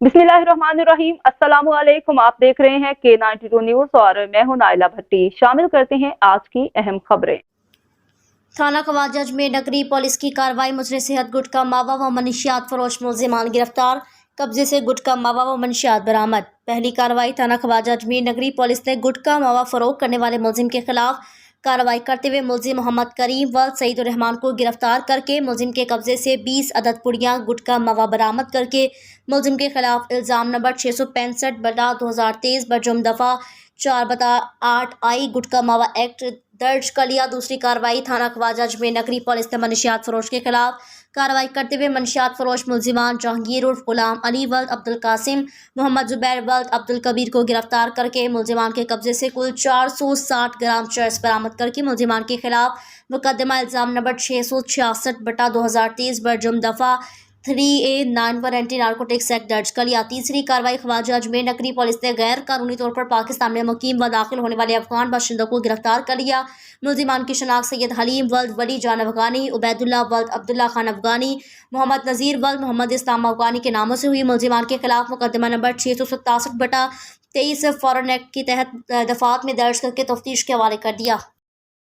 बिस्मिल्लाहिर्रहमानिर्रहीम। अस्सलाम वालेकुम। आप देख रहे हैं K92 न्यूज और मैं हूं नाइला भट्टी। शामिल करते हैं आज की अहम खबरें। थाना खवाजाज में नगरी पुलिस की कार्रवाई। मुजरिम सेहत गुटखा मावा व मनशियात फरोश मुलजिमान गिरफ्तार। कब्जे से गुटखा मावा व मनशियात बरामद। पहली कार्रवाई। थाना खवाजाज में नगरी पुलिस ने गुटखा मावा फरोख करने वाले मुलजिम के खिलाफ कार्रवाई करते हुए मुलजिम मोहम्मद करीम व सईद रहमान को गिरफ्तार करके मुलजिम के कब्जे से 20 अदद पुड़ियाँ गुटखा मावा बरामद करके मुलजिम के खिलाफ इल्ज़ाम नंबर 665/2023 बजुर्म दफ़ा 4/8 आई गुटखा मावा एक्ट दर्ज कर लिया। दूसरी कार्रवाई। थाना खवाजाज में नगरी पुलिस ने मनशियात फरोश के खिलाफ कार्रवाई करते हुए मनशियात फरोश मुलजिमान जहांगीर उर्फ गुलाम अली वल्द अब्दुल कासिम, मोहम्मद जुबैर वल्द अब्दुल कबीर को गिरफ्तार करके मुलजिमान के कब्जे से कुल 460 ग्राम चरस बरामद करके मुलजिमान के खिलाफ मुकदमा इल्ज़ाम नंबर 666/2023 बजुर्म दफ़ा 3A9 पर एंटी नारकोटिक्स एक्ट दर्ज कर लिया। तीसरी कार्रवाई। खवाजाज में नगरी पुलिस ने गैर कानूनी तौर पर पाकिस्तान में मुकीम व दाखिल होने वाले अफगान बाशिंदों को गिरफ्तार कर लिया। मुलजिमान की शनाख्त सैयद हलीम वल्द वली जान अफगानी, उबैदुल्ला वल्द अब्दुल्ला खान अफगानी, मोहम्मद नज़ीर वल्द मोहम्मद इस्लाम अफगानी के नामों से हुई। मुलजिमान के खिलाफ मुकदमा नंबर 667/23 फॉरेन एक्ट के तहत दफात में दर्ज करके तफ्तीश के हवाले कर दिया।